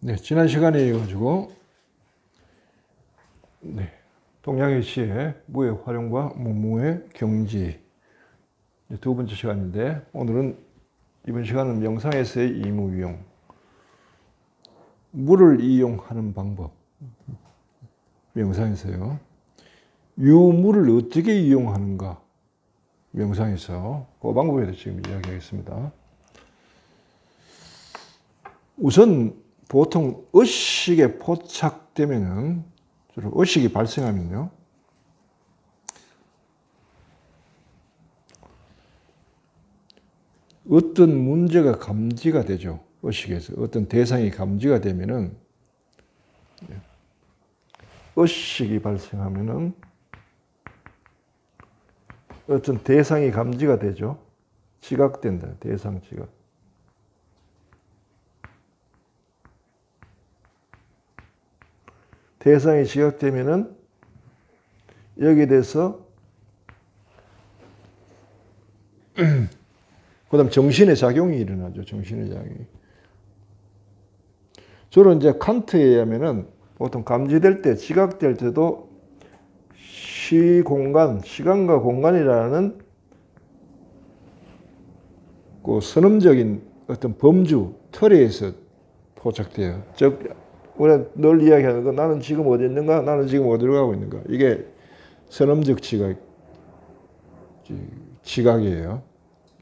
네, 지난 시간에 이어가지고 동양의 시의 무의 활용과 무의 경지 두 번째 시간인데, 오늘은 이번 시간은 명상에서의 이무이용, 물을 이용하는 방법. 명상에서요, 유물을 어떻게 이용하는가, 명상에서 그 방법에 대해서 지금 이야기하겠습니다. 우선 보통 의식에 포착되면은, 주로 의식이 발생하면요, 어떤 문제가 감지가 되죠. 의식에서 어떤 대상이 감지가 되면은, 의식이 발생하면은 어떤 대상이 감지가 되죠. 지각된다. 대상 지각. 대상이 지각되면은 여기에 대해서 그다음 정신의 작용이 일어나죠. 정신의 작용이. 주로 이제 칸트에 의하면은 보통 감지될 때, 지각될 때도 시공간, 시간과 공간이라는 그 선언적인 어떤 범주, 틀에 의해서 포착돼요. 즉, 우리가 늘 이야기하는 거, 나는 지금 어디 있는가? 나는 지금 어디로 가고 있는가? 이게 선언적 지각이에요.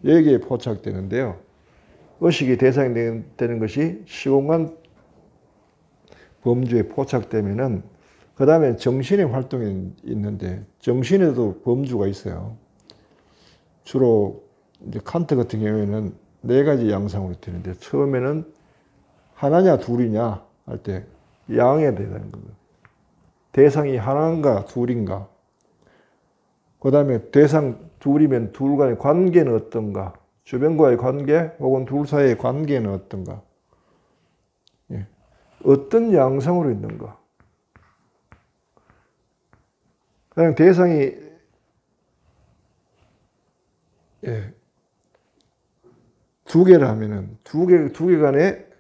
여기에 포착되는데요. 의식이 대상이 되는 것이 시공간 범주에 포착되면은, 그 다음에 정신의 활동이 있는데, 정신에도 범주가 있어요. 주로 이제 칸트 같은 경우에는 네 가지 양상으로 되는데, 처음에는 하나냐 둘이냐 할 때 양에 대한 겁니다. 대상이 하나인가 둘인가. 그 다음에 대상 둘이면 둘 간의 관계는 어떤가. 주변과의 관계 혹은 둘 사이의 관계는 어떤가. 예. 어떤 양상으로 있는가. 그냥 대상이 두 개를 하면은 두 개 간의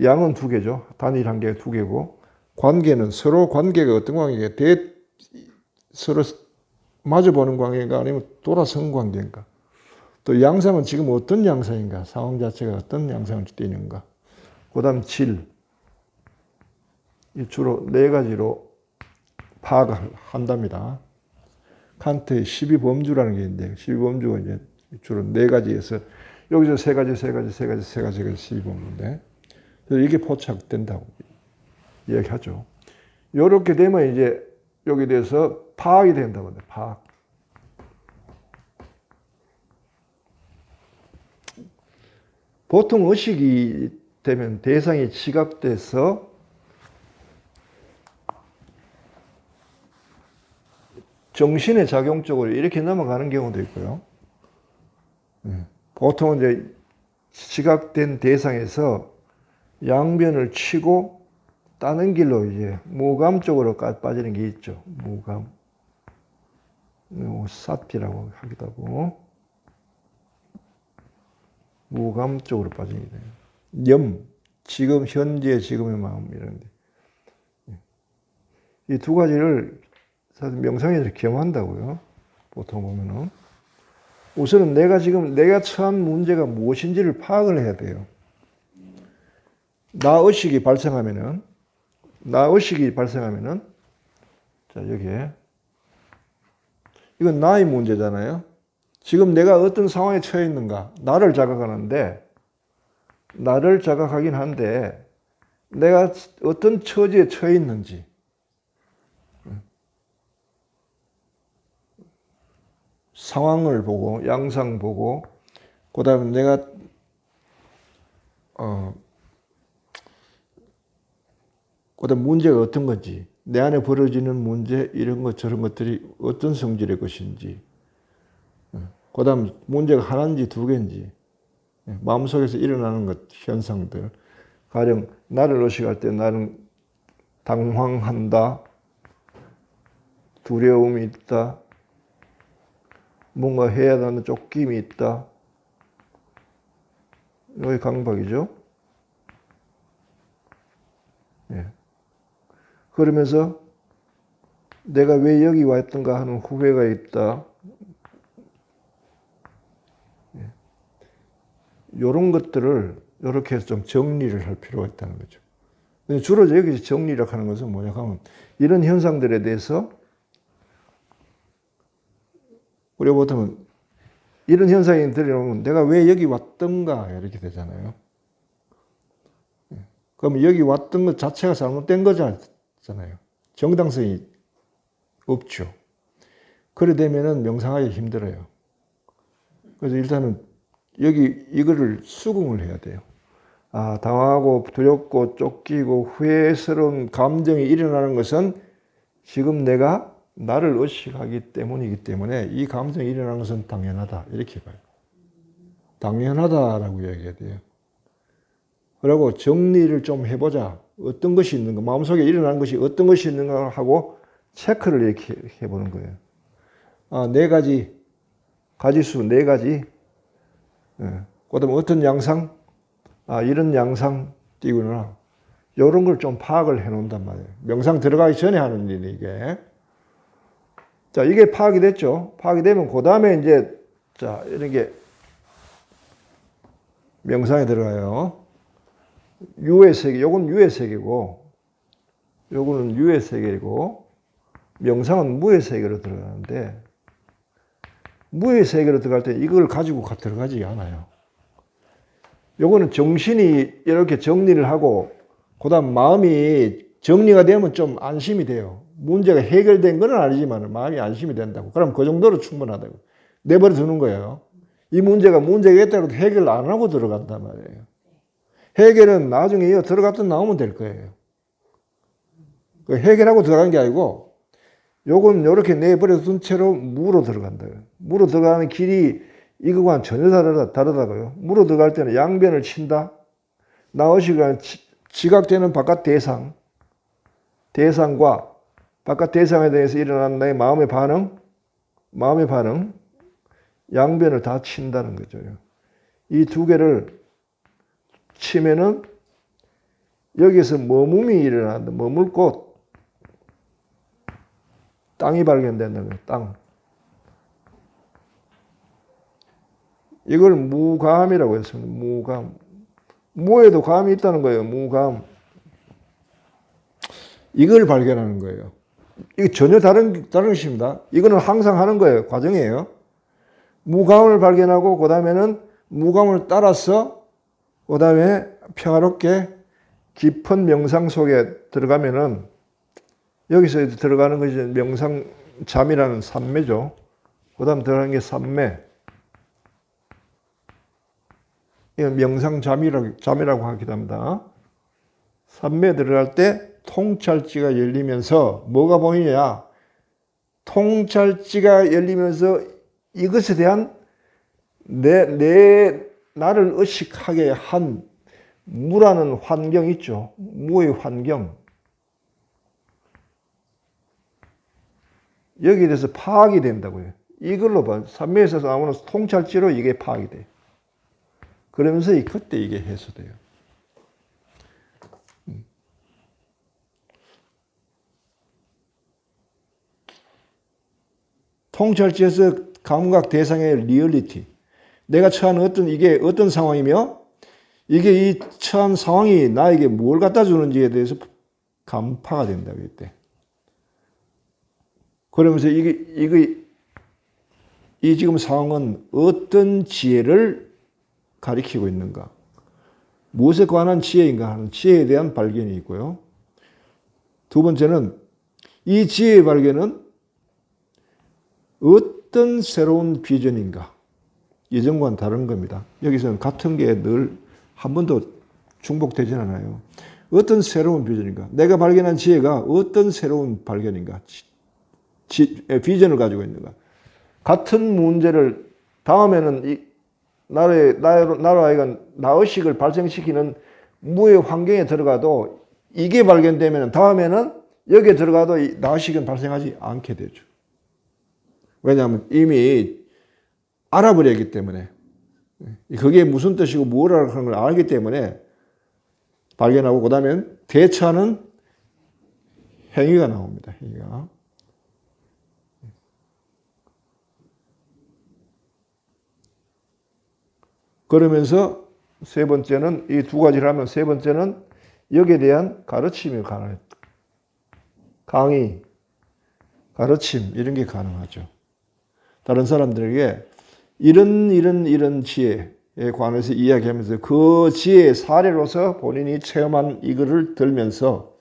양은 두 개죠. 단일 한계가 두 개고, 관계는 서로 관계가 어떤 관계가, 서로 마주보는 관계인가 아니면 돌아선 관계인가. 또 양상은 지금 어떤 양상인가, 상황 자체가 어떤 양상을 띠는가. 그 다음 질. 주로 네 가지로 파악을 한답니다. 칸트의 12범주라는 게 있는데, 12범주가 이제 주로 네 가지에서, 여기서 세 가지 12범주인데, 이게 포착된다고 이야기하죠. 이렇게 되면 이제 여기에 대해서 파악이 된다고 합니다. 파악. 보통 의식이 되면 대상이 지각돼서 정신의 작용 쪽으로 이렇게 넘어가는 경우도 있고요. 보통은 이제 지각된 대상에서 양변을 치고 다른 길로 이제 무감 쪽으로 빠지는 게 있죠. 무감. 사티라고 하기도 하고. 무감 쪽으로 빠지게 돼요. 염, 지금, 현재, 지금의 마음, 이런데. 이 두 가지를 사실 명상에서 겸한다고요. 보통 보면은. 우선은 내가 처한 문제가 무엇인지를 파악을 해야 돼요. 나 의식이 발생하면은, 자, 여기에. 이건 나의 문제잖아요. 지금 내가 어떤 상황에 처해 있는가, 나를 자각하는데, 나를 자각하긴 한데, 내가 어떤 처지에 처해 있는지, 상황을 보고, 양상 보고, 그 다음에 내가, 그 다음 문제가 어떤 건지, 내 안에 벌어지는 문제, 이런 것, 저런 것들이 어떤 성질의 것인지, 그 다음 문제가 하나인지 두 개인지, 마음속에서 일어나는 것, 현상들. 가령, 나를 의식할 때 나는 당황한다, 두려움이 있다, 뭔가 해야 하는 쫓김이 있다. 이게 강박이죠. 그러면서 내가 왜 여기 왔던가 하는 후회가 있다. 이런 것들을 이렇게 해서 좀 정리를 할 필요가 있다는 거죠. 주로 여기서 정리를 하는 것은 뭐냐 하면 이런 현상들에 대해서 우리가 보통은 이런 현상이 들어오면 내가 왜 여기 왔던가 이렇게 되잖아요. 그럼 여기 왔던 것 자체가 잘못된 거잖아요. 정당성이 없죠. 그래 되면은 명상하기 힘들어요. 그래서 일단은 여기 이거를 수긍을 해야 돼요. 아, 당황하고 두렵고 쫓기고 후회스러운 감정이 일어나는 것은 지금 내가 나를 의식하기 때문이기 때문에 이 감정이 일어나는 것은 당연하다. 이렇게 봐요. 당연하다라고 얘기해야 돼요. 그리고 정리를 좀 해보자. 어떤 것이 있는가, 마음속에 일어나는 것이 어떤 것이 있는가 하고 체크를 이렇게 해보는 거예요. 아, 네 가지, 가지수 네 가지. 그 다음에 어떤 양상? 아, 이런 양상 띄구나. 이런 걸 좀 파악을 해 놓는단 말이에요. 명상 들어가기 전에 하는 일이 이게. 자, 이게 파악이 됐죠. 파악이 되면 그 다음에 이제, 자, 이런 게 명상에 들어가요. 유의 세계, 요건 유의 세계고, 요거는 유의 세계이고, 명상은 무의 세계로 들어가는데, 무의 세계로 들어갈 때 이걸 가지고 들어가지 않아요. 요거는 정신이 이렇게 정리를 하고, 그 다음 마음이 정리가 되면 좀 안심이 돼요. 문제가 해결된 건 아니지만 마음이 안심이 된다고. 그럼 그 정도로 충분하다고. 내버려 두는 거예요. 이 문제가 있다고 해결 안 하고 들어간단 말이에요. 해결은 나중에 이어 들어갔다 나오면 될 거예요. 해결하고 들어간 게 아니고 요건 이렇게 내버려 둔 채로 무로 들어간다. 무로 들어가는 길이 이거와는 전혀 다르다고요. 무로 들어갈 때는 양변을 친다. 나의식은 지각되는 바깥 대상과 바깥 대상에 대해서 일어나는 나의 마음의 반응, 양변을 다 친다는 거죠. 이 두 개를 치면은 여기서 머뭄이 일어난다. 머물 곳, 땅이 발견된다는 거예요. 땅. 이걸 무감이라고 했습니다. 무감. 무에도 감이 있다는 거예요. 무감. 이걸 발견하는 거예요. 이게 전혀 다른 것입니다. 이거는 항상 하는 거예요. 과정이에요. 무감을 발견하고 그 다음에는 무감을 따라서 그 다음에 평화롭게 깊은 명상 속에 들어가면은 여기서 들어가는 것이 명상 잠이라는 삼매죠. 그 다음 들어가는 게 삼매. 이건 명상 잠이라고 하기도 합니다. 삼매 들어갈 때 통찰지가 열리면서 뭐가 보이냐? 통찰지가 열리면서 이것에 대한 나를 의식하게 한 무라는 환경 있죠. 무의 환경. 여기에 대해서 파악이 된다고요. 이걸로 봐. 삼매에서 나오는 통찰지로 이게 파악이 돼요. 그러면서 그때 이게 해소돼요. 통찰지에서 감각 대상의 리얼리티. 내가 처한 이게 어떤 상황이며, 이게 이 처한 상황이 나에게 뭘 갖다 주는지에 대해서 간파가 된다고 이때. 그러면서 이 지금 상황은 어떤 지혜를 가리키고 있는가? 무엇에 관한 지혜인가 하는 지혜에 대한 발견이 있고요. 두 번째는 이 지혜의 발견은 어떤 새로운 비전인가? 예전과는 다른 겁니다. 여기서는 같은 게 늘 한 번도 중복되진 않아요. 어떤 새로운 비전인가? 내가 발견한 지혜가 어떤 새로운 발견인가? 비전을 가지고 있는가? 같은 문제를 다음에는 나로 하여금 나의식을 발생시키는 무의 환경에 들어가도 이게 발견되면 다음에는 여기에 들어가도 나의식은 발생하지 않게 되죠. 왜냐하면 이미 알아버렸기 때문에, 그게 무슨 뜻이고 뭐라고 하는 걸 알기 때문에 발견하고, 그 다음에 대처하는 행위가 나옵니다. 행위가. 그러면서 세 번째는 이 두 가지를 하면 세 번째는 여기에 대한 가르침이 가능해요. 강의, 가르침 이런 게 가능하죠. 다른 사람들에게 이런 지혜에 관해서 이야기하면서 그 지혜의 사례로서 본인이 체험한 이거를 들면서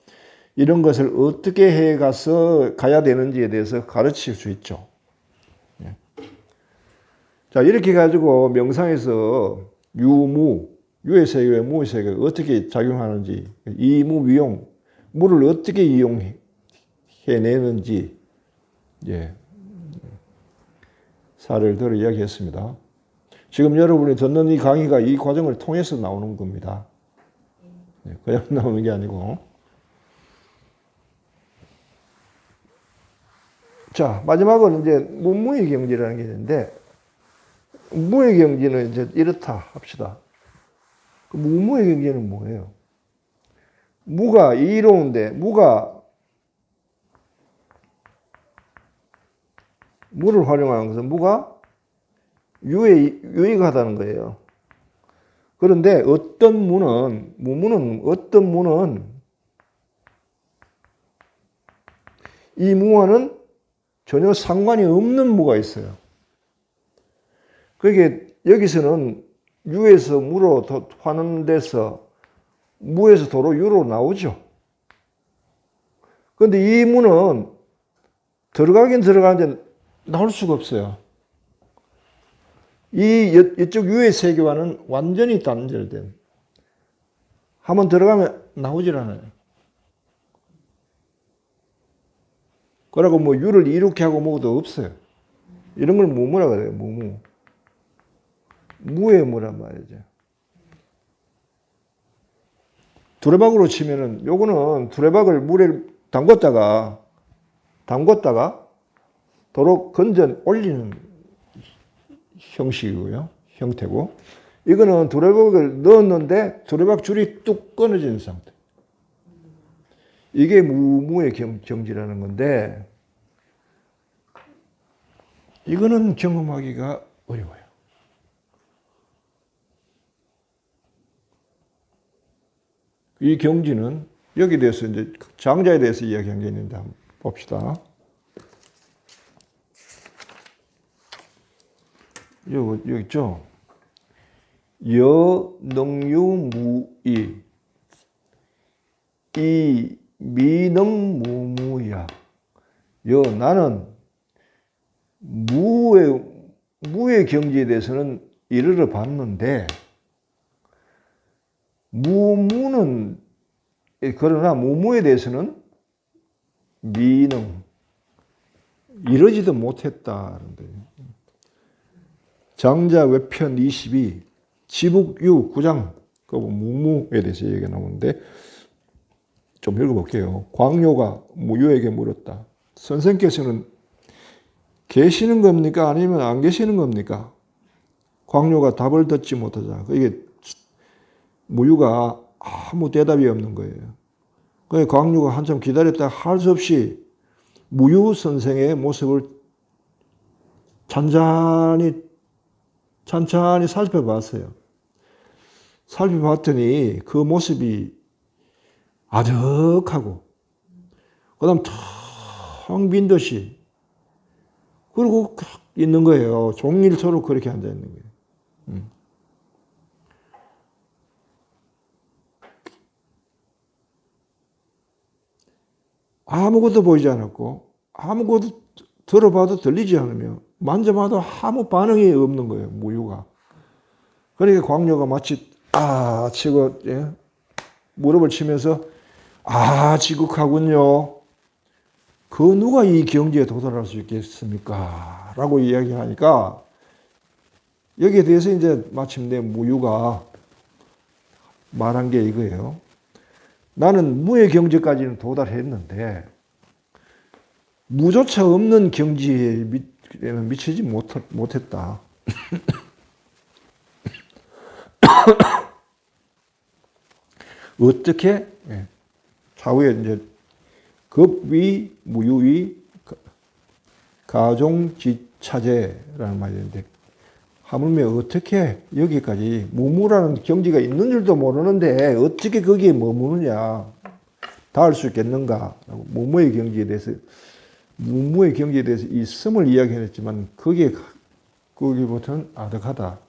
이런 것을 어떻게 가야 되는지에 대해서 가르칠 수 있죠. 자, 이렇게 가지고 명상에서 유의 세계와 무의 세계가 어떻게 작용하는지, 이무위용, 무를 어떻게 이용해내는지, 사례를 들어 이야기했습니다. 지금 여러분이 듣는 이 강의가 이 과정을 통해서 나오는 겁니다. 그냥 나오는 게 아니고. 자, 마지막은 이제 무의 경지라는 게 있는데, 무의 경지는 이제 이렇다 합시다. 무의 경지는 뭐예요? 무가 이로운데, 무를 활용하는 것은 무가 유익하다는 거예요. 그런데 어떤 무는 이 무와는 전혀 상관이 없는 무가 있어요. 그게 여기서는 유에서 무로 하는 데서 무에서 도로 유로 나오죠. 그런데 이 무는 들어가긴 들어가는데 나올 수가 없어요. 이쪽 유의 세계와는 완전히 단절된. 한번 들어가면 나오질 않아요. 그러고 뭐 유를 이렇게 하고 뭐도 없어요. 이런 걸 무무라 그래요. 무무. 무의 무란 말이죠. 두레박으로 치면은 요거는 두레박을 물에 담궜다가 도로 건져 올리는 형식이고요. 형태고. 이거는 두레박을 넣었는데 두레박 줄이 뚝 끊어지는 상태. 이게 무의 경지라는 건데 이거는 경험하기가 어려워요. 이 경지는 여기에 대해서 이제 장자에 대해서 이야기한 게 있는데 한번 봅시다. 여기 있죠? 여능유무이 이 미능무무야. 나는 무의 경지에 대해서는 이르러 봤는데 그러나 무무에 대해서는 미능 이러지도 못했다는 거예요. 장자 외편 22 지북유 9장 그 무무에 대해서 얘기가 나오는데 좀 읽어볼게요. 광요가 무유에게 물었다. 선생께서는 계시는 겁니까? 아니면 안 계시는 겁니까? 광요가 답을 듣지 못하자. 이게 무유가 아무 대답이 없는 거예요. 그래서 광유가 한참 기다렸다가 할 수 없이 무유 선생의 모습을 찬찬히 살펴봤어요. 살펴봤더니 그 모습이 아득하고 그다음 텅 빈 듯이 그리고 있는 거예요. 종일토록 그렇게 앉아 있는 거예요. 아무것도 보이지 않았고 아무것도 들어봐도 들리지 않으며 만져봐도 아무 반응이 없는 거예요. 무유가. 그러니까 광녀가 마치 치고 무릎을 치면서 지극하군요. 그 누가 이 경지에 도달할 수 있겠습니까? 라고 이야기하니까 여기에 대해서 이제 마침내 무유가 말한 게 이거예요. 나는 무의 경지까지는 도달했는데 무조차 없는 경지에 미치지 못했다. 어떻게? 차후에 이제 급위, 무유위, 가종지차제라는 말이 있는데, 하물며 어떻게 여기까지 무무라는 경지가 있는 줄도 모르는데 어떻게 거기에 머무느냐, 닿을 수 있겠는가? 무무의 경지에 대해서 이 ਸਮ을 이야기했지만 거기부터는 아득하다.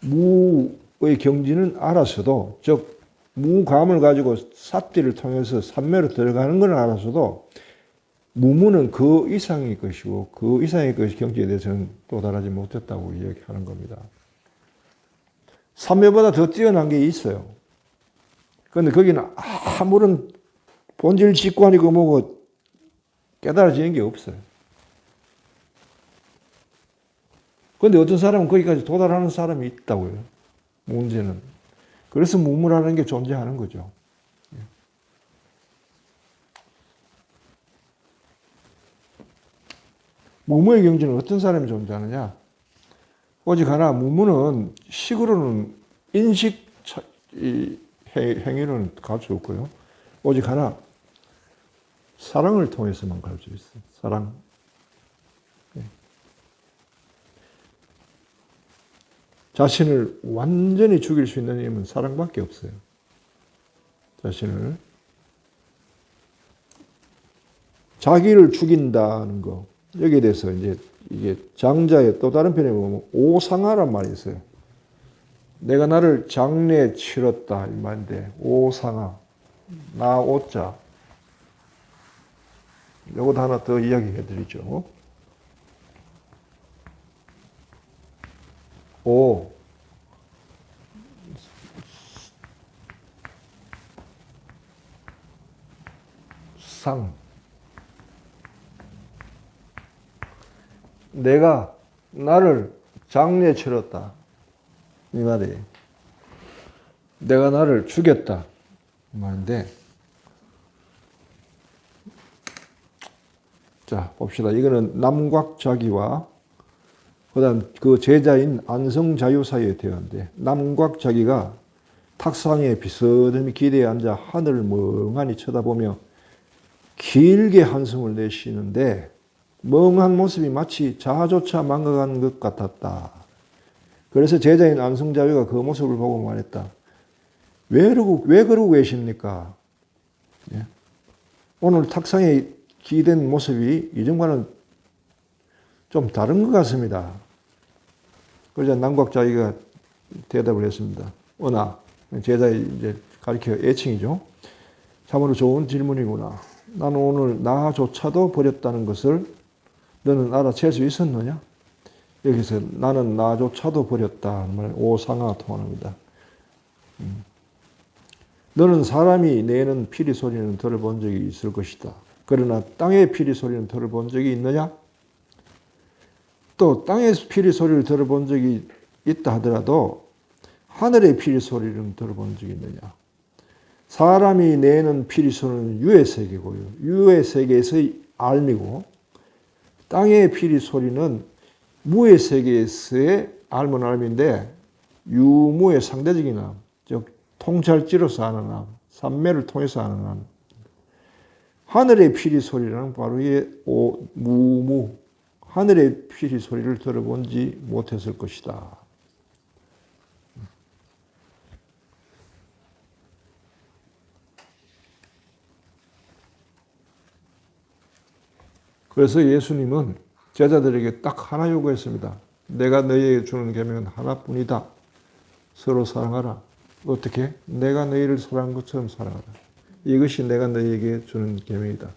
무의 경지는 알았어도, 즉 무감을 가지고 삿띠를 통해서 삼매로 들어가는 건 알았어도 무무는 그 이상의 것이고 그 이상의 경지에 대해서는 도달하지 못했다고 이야기하는 겁니다. 삼매보다 더 뛰어난 게 있어요. 그런데 거기는 아무런 본질 직관이고 뭐고 깨달아지는 게 없어요. 그런데 어떤 사람은 거기까지 도달하는 사람이 있다고요. 문제는. 그래서 무무라는 게 존재하는 거죠. 무무의 경지는 어떤 사람이 존재하느냐? 오직 하나, 무무는 식으로는 인식 행위로는 갈 수 없고요. 오직 하나, 사랑을 통해서만 갈 수 있어요. 사랑. 자신을 완전히 죽일 수 있는 힘은 사랑밖에 없어요. 자기를 죽인다는 거. 여기에 대해서 이제 이게 장자의 또 다른 편에 보면 오상하란 말이 있어요. 내가 나를 장례 치렀다 이 말인데, 오상하, 나 오자. 이것도 하나 더 이야기해 드리죠. 오, 상, 내가 나를 장례 치렀다 이 말이에요. 내가 나를 죽였다 이 말인데, 자 봅시다. 이거는 남곽자기와 그다음 그 제자인 안성자유 사이의 대화인데, 남곽자기가 탁상에 비스듬히 기대에 앉아 하늘을 멍하니 쳐다보며 길게 한숨을 내쉬는데 멍한 모습이 마치 자아조차 망각한 것 같았다. 그래서 제자인 안성자유가 그 모습을 보고 말했다. 왜 그러고 계십니까? 예? 오늘 탁상에 기댄 모습이 이전과는 좀 다른 것 같습니다. 그러자 남곽자기가 대답을 했습니다. 어나, 제자의 이제 가리켜 애칭이죠. 참으로 좋은 질문이구나. 나는 오늘 나조차도 버렸다는 것을 너는 알아챌 수 있었느냐? 여기서 나는 나조차도 버렸다. 오상하 통합니다. 너는 사람이 내는 피리 소리는 들어본 적이 있을 것이다. 그러나 땅의 피리 소리는 들어본 적이 있느냐? 또 땅의 피리 소리를 들어본 적이 있다 하더라도 하늘의 피리 소리는 들어본 적이 있느냐? 사람이 내는 피리 소리는 유의 세계고요. 유의 세계에서의 알미고, 땅의 피리 소리는 무의 세계에서의 알면 알미인데 유무의 상대적인 암, 즉 통찰지로서 아는 암, 삼매를 통해서 아는 암. 하늘의 피리 소리는 바로 이 무무, 하늘의 피리 소리를 들어본지 못했을 것이다. 그래서 예수님은 제자들에게 딱 하나 요구했습니다. 내가 너희에게 주는 계명은 하나뿐이다. 서로 사랑하라. 어떻게? 내가 너희를 사랑한 것처럼 사랑하라. 이것이 내가 너희에게 주는 계명이다.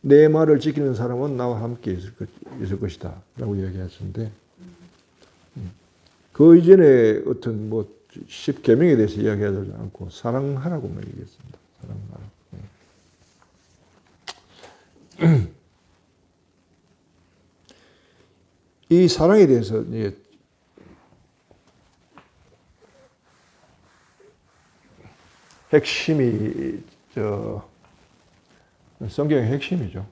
내 말을 지키는 사람은 나와 함께 있을 것이다. 라고 이야기하셨는데, 그 이전에 어떤 뭐 10계명에 대해서 이야기하지 않고 사랑하라고만 얘기했습니다. 사랑하라. 이 사랑에 대해서 이제 핵심이 성경의 핵심이죠.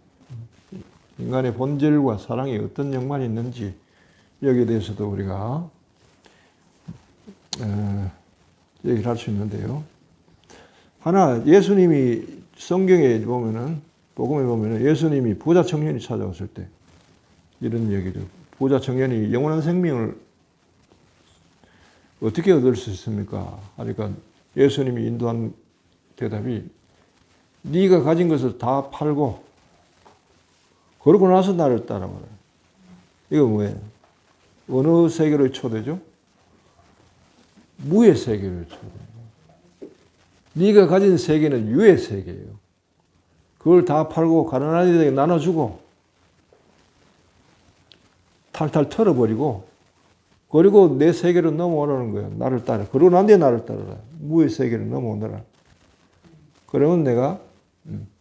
인간의 본질과 사랑이 어떤 연관이 있는지 여기에 대해서도 우리가 얘기를 할 수 있는데요. 하나, 예수님이 성경에 보면은 복음에 보면 예수님이 부자 청년이 찾아왔을 때 이런 얘기죠. 부자 청년이 영원한 생명을 어떻게 얻을 수 있습니까? 하니까 예수님이 인도한 대답이 네가 가진 것을 다 팔고 그러고 나서 나를 따라와라. 이거 뭐예요? 어느 세계로의 초대죠? 무의 세계로의 초대. 네가 가진 세계는 유의 세계예요. 그걸 다 팔고 가난한 이들에게 나눠주고 탈탈 털어버리고 그리고 내 세계로 넘어오라는 거예요. 나를 따라. 그러고 난 뒤에 나를 따라라. 무의 세계로 넘어오너라. 그러면 내가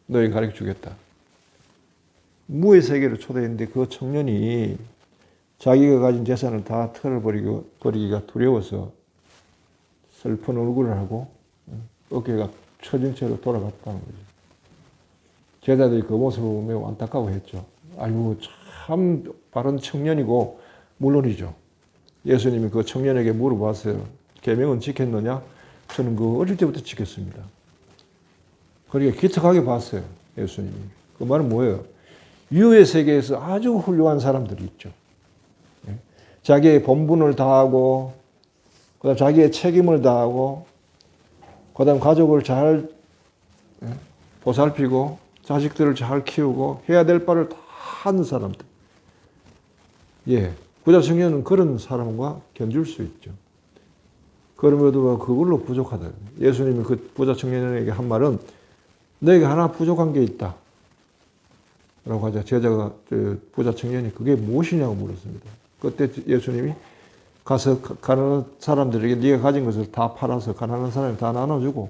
너에게 가르쳐 주겠다. 무의 세계로 초대했는데 그 청년이 자기가 가진 재산을 다 털어버리기가 두려워서 슬픈 얼굴을 하고 어깨가 처진 채로 돌아갔다는 거죠. 제자들이 그 모습을 보고 매우 안타까워했죠. 아이고 참 바른 청년이고 물론이죠. 예수님이 그 청년에게 물어봤어요. 계명은 지켰느냐? 저는 그 어릴 때부터 지켰습니다. 그러니까 기특하게 봤어요. 예수님이. 그 말은 뭐예요? 유의 세계에서 아주 훌륭한 사람들이 있죠. 자기의 본분을 다하고 그다음 자기의 책임을 다하고 그다음 가족을 잘 보살피고 자식들을 잘 키우고 해야 될 바를 다 하는 사람들. 예, 부자 청년은 그런 사람과 견줄 수 있죠. 그럼에도 그걸로 부족하다. 예수님이 그 부자 청년에게 한 말은 너에게 하나 부족한 게 있다. 라고 하자 제자가 부자 청년이 그게 무엇이냐고 물었습니다. 그때 예수님이 가서 가난한 사람들에게 네가 가진 것을 다 팔아서 가난한 사람에 다 나눠주고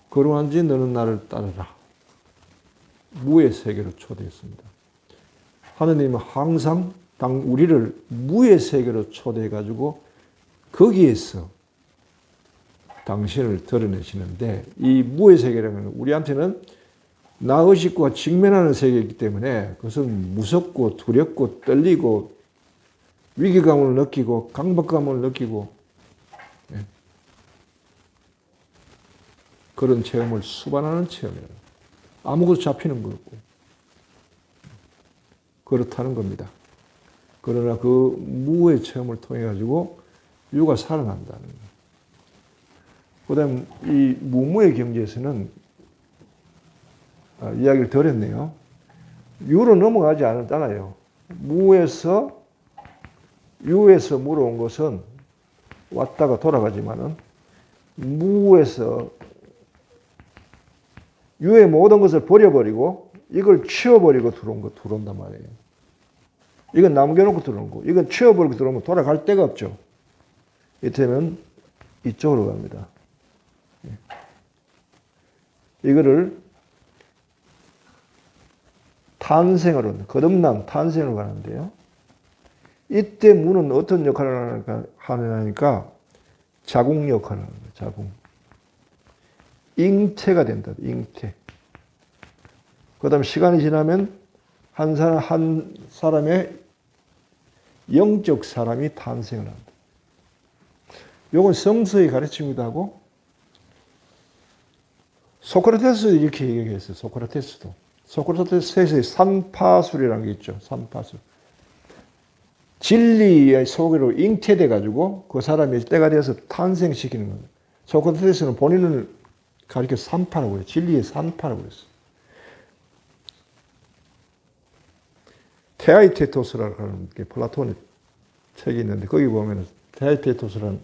그러한지 너는 나를 따르라. 무의 세계로 초대했습니다. 하느님은 항상 우리를 무의 세계로 초대해가지고 거기에서 당신을 드러내시는데 이 무의 세계라는 건 우리한테는 나의식과 직면하는 세계이기 때문에 그것은 무섭고 두렵고 떨리고 위기감을 느끼고 강박감을 느끼고 그런 체험을 수반하는 체험이에요. 아무것도 잡히는 거고 그렇다는 겁니다. 그러나 그 무의 체험을 통해 가지고 유가 살아난다는 거예요. 그다음 이 무무의 경지에서는 이야기를 덜 했네요. 유로 넘어가지 않아요. 유에서 무로 온 것은 왔다가 돌아가지만은 무에서 유의 모든 것을 버려버리고 이걸 치워버리고 들어온단 말이에요. 이건 남겨놓고 들어온 거. 이건 치워버리고 들어오면 돌아갈 데가 없죠. 이때는 이쪽으로 갑니다. 이거를 탄생으로, 거듭남 탄생으로 가는데요. 이때 무는 어떤 역할을 하느냐니까 자궁 역할을 하는 거예요. 자궁. 잉태가 된다. 잉태. 그 다음에 시간이 지나면 한 사람의 영적 사람이 탄생을 한다. 요건 성서의 가르침이기도 하고 소크라테스도 이렇게 얘기했어요. 소크라테스의 산파술이라는 게 있죠. 산파술. 진리의 속으로 잉태돼 가지고 그 사람이 때가 되어서 탄생시키는 거예요. 소크라테스는 본인을 가리켜 산파라고 해요. 진리의 산파라고 했어요. 테아이테토스라는 게 플라톤의 책이 있는데 거기 보면 테아이테토스라는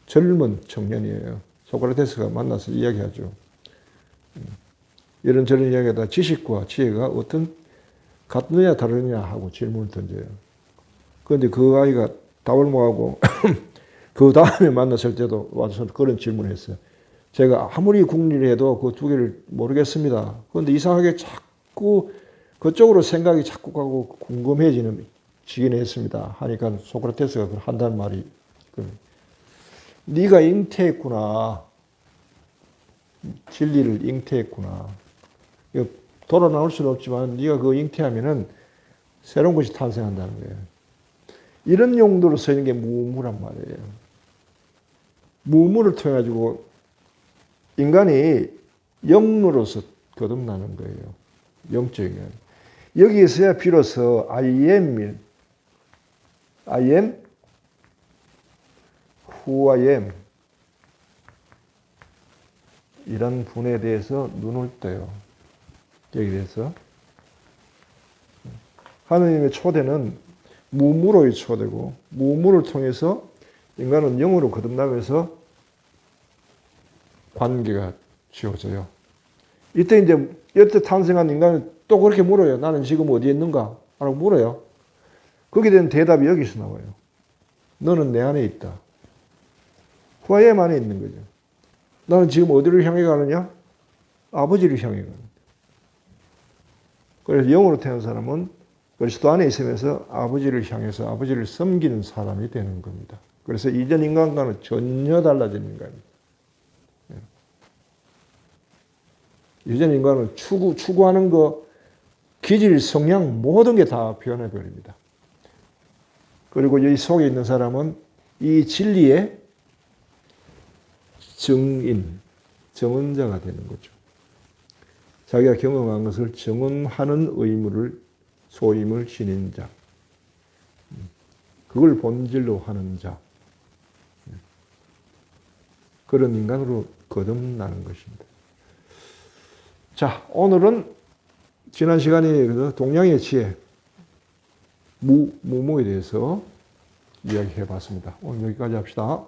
젊은 청년이에요. 소크라테스가 만나서 이야기하죠. 이런저런 이야기하다 지식과 지혜가 어떤 같느냐 다르냐 하고 질문을 던져요. 그런데 그 아이가 답을 못하고 그 다음에 만났을 때도 와서 그런 질문을 했어요. 제가 아무리 궁리를 해도 그 두 개를 모르겠습니다. 그런데 이상하게 자꾸 그쪽으로 생각이 자꾸 가고 궁금해지긴 했습니다. 하니까 소크라테스가 한다는 말이 네가 잉태했구나. 진리를 잉태했구나. 돌아 나올 수는 없지만 네가 그 잉태하면은 새로운 것이 탄생한다는 거예요. 이런 용도로 쓰이는 게 무무란 말이에요. 무무를 통해 가지고 인간이 영으로서 거듭나는 거예요. 영적인. 여기에서야 비로소 I am who I am 이런 분에 대해서 눈을 떠요. 여기 대해서 하느님의 초대는 무무로의 초대고 무무를 통해서 인간은 영으로 거듭나면서 관계가 지어져요. 이때 이제 여태 탄생한 인간은 또 그렇게 물어요. 나는 지금 어디에 있는가? 라고 물어요. 거기에 대한 대답이 여기서 나와요. 너는 내 안에 있다. 후아엠 안에 있는 거죠. 나는 지금 어디를 향해 가느냐? 아버지를 향해 가는 거예요. 그래서 영으로 태어난 사람은 그리스도 안에 있으면서 아버지를 향해서 아버지를 섬기는 사람이 되는 겁니다. 그래서 이전 인간과는 전혀 달라진 인간입니다. 이전 인간은 추구하는 거, 기질, 성향 모든 게 다 변해버립니다. 그리고 이 속에 있는 사람은 이 진리의 정언자가 되는 거죠. 자기가 경험한 것을 정언하는 소임을 지닌 자. 그걸 본질로 하는 자. 그런 인간으로 거듭나는 것입니다. 자, 오늘은 지난 시간에 동양의 지혜, 무무에 대해서 이야기해 봤습니다. 오늘 여기까지 합시다.